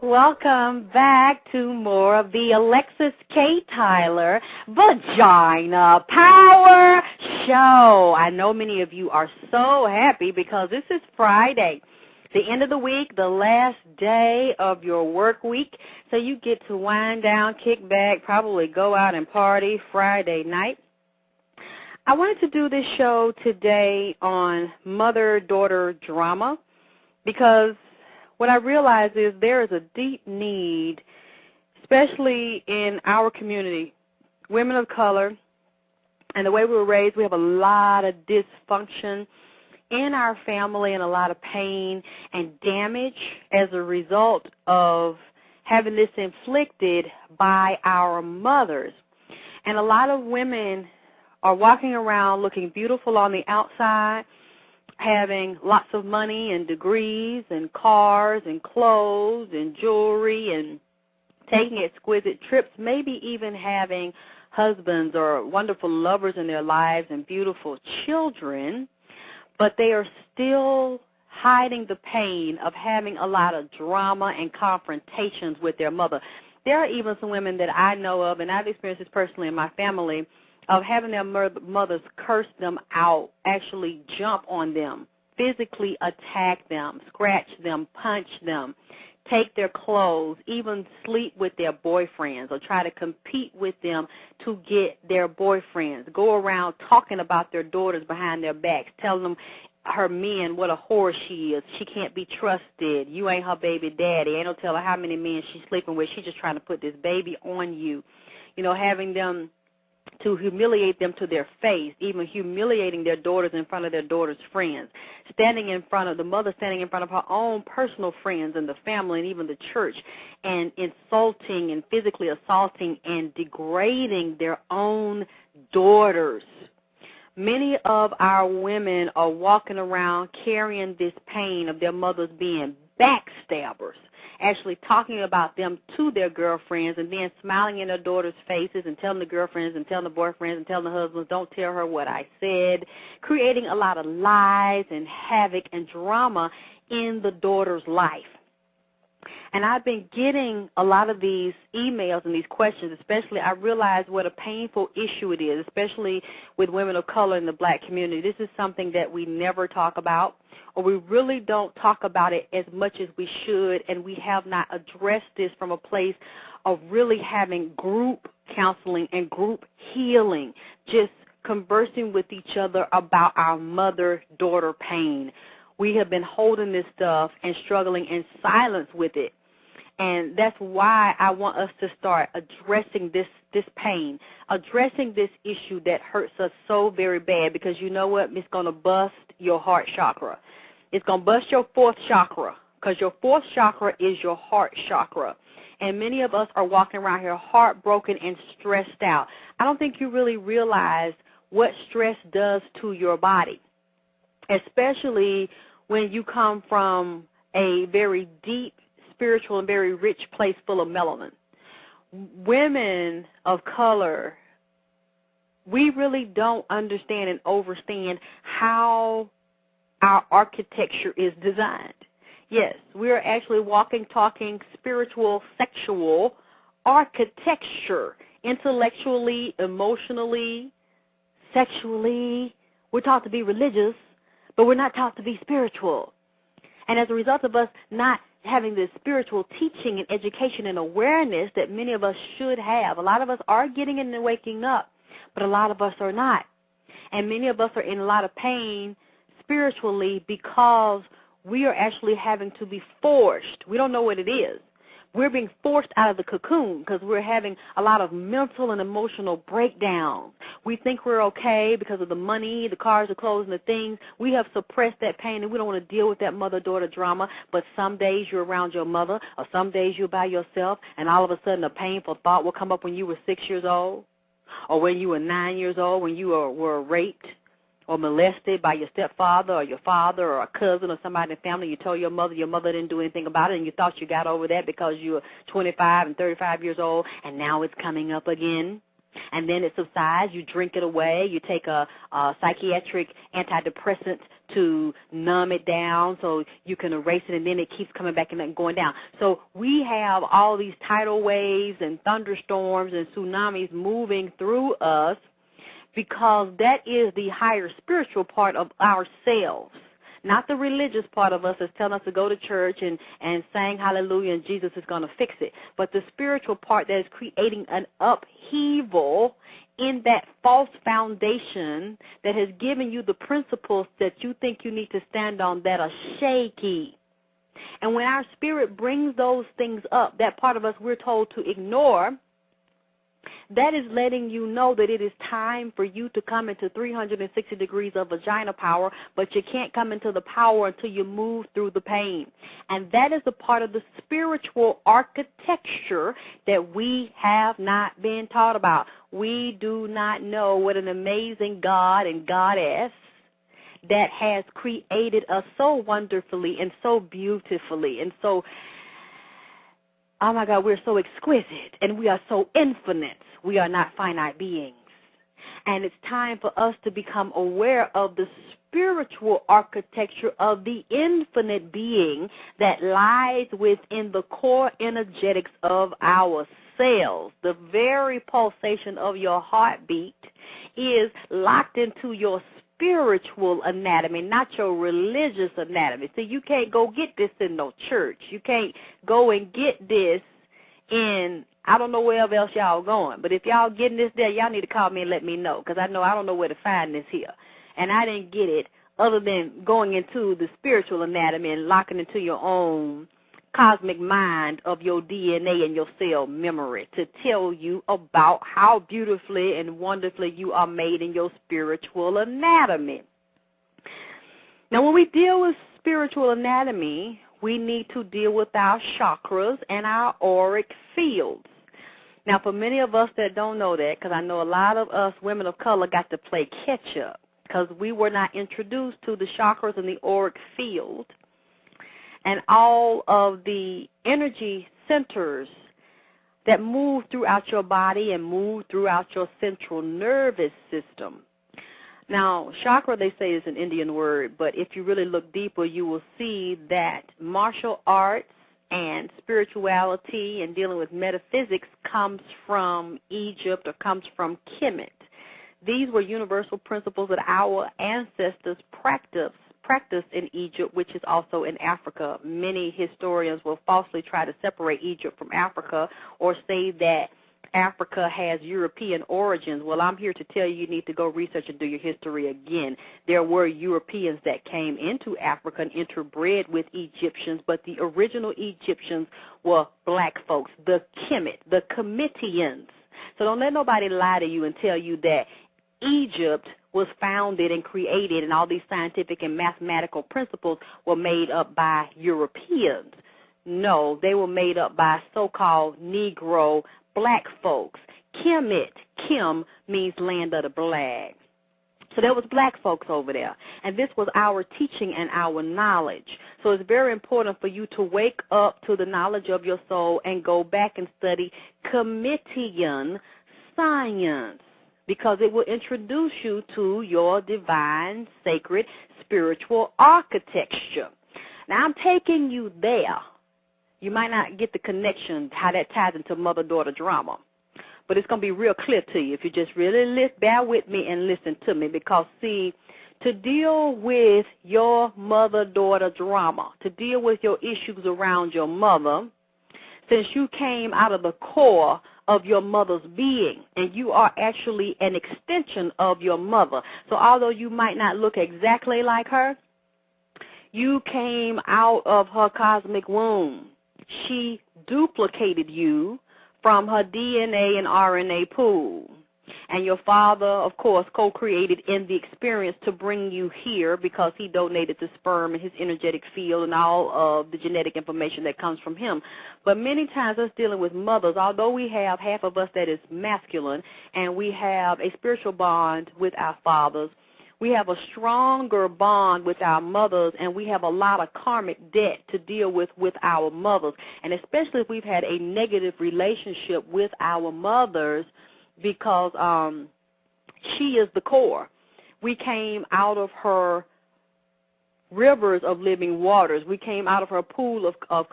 Welcome back to more of the Alexyss K. Tylor Vagina Power Show. I know many of you are so happy because this is Friday, the end of the week, the last day of your work week. So you get to wind down, kick back, probably go out and party Friday night. I wanted to do this show today on mother-daughter drama because what I realize is there is a deep need, especially in our community, women of color, and the way we were raised, we have a lot of dysfunction in our family and a lot of pain and damage as a result of having this inflicted by our mothers. And a lot of women are walking around looking beautiful on the outside, having lots of money and degrees and cars and clothes and jewelry and taking exquisite trips, maybe even having husbands or wonderful lovers in their lives and beautiful children, but they are still hiding the pain of having a lot of drama and confrontations with their mother. There are even some women that I know of, and I've experienced this personally in my family, of having their mothers curse them out, actually jump on them, physically attack them, scratch them, punch them, take their clothes, even sleep with their boyfriends or try to compete with them to get their boyfriends, go around talking about their daughters behind their backs, telling them her men what a whore she is. She can't be trusted. You ain't her baby daddy. Ain't no telling how many men she's sleeping with. She's just trying to put this baby on you. You know, having them to humiliate them to their face, even humiliating their daughters in front of their daughters' friends, standing in front of the mother, standing in front of her own personal friends and the family and even the church, and insulting and physically assaulting and degrading their own daughters. Many of our women are walking around carrying this pain of their mothers being backstabbers, actually talking about them to their girlfriends and then smiling in their daughters' faces and telling the girlfriends and telling the boyfriends and telling the husbands, don't tell her what I said, creating a lot of lies and havoc and drama in the daughter's life. And I've been getting a lot of these emails and these questions, especially I realize what a painful issue it is, especially with women of color in the black community. This is something that we never talk about, or we really don't talk about it as much as we should, and we have not addressed this from a place of really having group counseling and group healing, just conversing with each other about our mother-daughter pain. We have been holding this stuff and struggling in silence with it. And that's why I want us to start addressing this pain, addressing this issue that hurts us so very bad, because you know what? It's going to bust your heart chakra. It's going to bust your fourth chakra, because your fourth chakra is your heart chakra. And many of us are walking around here heartbroken and stressed out. I don't think you really realize what stress does to your body, especially when you come from a very deep, spiritual, and very rich place full of melanin. Women of color, we really don't understand and overstand how our architecture is designed. Yes, we are actually walking, talking, spiritual, sexual architecture, intellectually, emotionally, sexually. We're taught to be religious, but we're not taught to be spiritual. And as a result of us not having this spiritual teaching and education and awareness that many of us should have, a lot of us are getting in and waking up, but a lot of us are not. And many of us are in a lot of pain spiritually because we are actually having to be forced. We don't know what it is. We're being forced out of the cocoon because we're having a lot of mental and emotional breakdowns. We think we're okay because of the money, the cars, the clothes, and the things. We have suppressed that pain, and we don't want to deal with that mother-daughter drama. But some days you're around your mother, or some days you're by yourself, and all of a sudden a painful thought will come up when you were 6 years old, or when you were 9 years old, when you were raped or molested by your stepfather or your father or a cousin or somebody in the family. You told your mother didn't do anything about it, and you thought you got over that because you were 25 and 35 years old, and now it's coming up again. And then it subsides, you drink it away, you take a psychiatric antidepressant to numb it down so you can erase it, and then it keeps coming back and going down. So we have all these tidal waves and thunderstorms and tsunamis moving through us because that is the higher spiritual part of ourselves. Not the religious part of us that's telling us to go to church and sing hallelujah and Jesus is going to fix it. But the spiritual part that is creating an upheaval in that false foundation that has given you the principles that you think you need to stand on that are shaky. And when our spirit brings those things up, that part of us we're told to ignore, that is letting you know that it is time for you to come into 360 degrees of vagina power, but you can't come into the power until you move through the pain. And that is a part of the spiritual architecture that we have not been taught about. We do not know what an amazing God and Goddess that has created us so wonderfully and so beautifully and so, oh my God, we're so exquisite and we are so infinite. We are not finite beings. And it's time for us to become aware of the spiritual architecture of the infinite being that lies within the core energetics of our cells. The very pulsation of your heartbeat is locked into your spiritual anatomy, not your religious anatomy. So you can't go get this in no church. You can't go and get this in, I don't know where else y'all going, but if y'all getting this there, y'all need to call me and let me know, because I don't know where to find this here. And I didn't get it other than going into the spiritual anatomy and locking into your own cosmic mind of your DNA and your cell memory to tell you about how beautifully and wonderfully you are made in your spiritual anatomy. Now, when we deal with spiritual anatomy, we need to deal with our chakras and our auric fields. Now, for many of us that don't know that, because I know a lot of us women of color got to play catch-up because we were not introduced to the chakras and the auric field and all of the energy centers that move throughout your body and move throughout your central nervous system. Now, chakra, they say, is an Indian word, but if you really look deeper, you will see that martial arts and spirituality and dealing with metaphysics comes from Egypt or comes from Kemet. These were universal principles that our ancestors practiced in Egypt, which is also in Africa. Many historians will falsely try to separate Egypt from Africa or say that Africa has European origins. Well, I'm here to tell you need to go research and do your history again. There were Europeans that came into Africa and interbred with Egyptians, but the original Egyptians were black folks, the Kemet, the Kemetians. So don't let nobody lie to you and tell you that Egypt was founded and created and all these scientific and mathematical principles were made up by Europeans. No, they were made up by so-called Negro black folks. Kemet, Kim means land of the black. So there was black folks over there. And this was our teaching and our knowledge. So it's very important for you to wake up to the knowledge of your soul and go back and study Kemetian science, because it will introduce you to your divine, sacred, spiritual architecture. Now, I'm taking you there. You might not get the connection, how that ties into mother-daughter drama. But it's going to be real clear to you if you just really bear with me and listen to me. Because, see, to deal with your mother-daughter drama, to deal with your issues around your mother, since you came out of the core of your mother's being, and you are actually an extension of your mother. So although you might not look exactly like her, you came out of her cosmic womb. She duplicated you from her DNA and RNA pool. And your father, of course, co-created in the experience to bring you here because he donated the sperm and his energetic field and all of the genetic information that comes from him. But many times us dealing with mothers, although we have half of us that is masculine and we have a spiritual bond with our fathers, we have a stronger bond with our mothers, and we have a lot of karmic debt to deal with our mothers. And especially if we've had a negative relationship with our mothers, because she is the core. We came out of her rivers of living waters. We came out of her pool of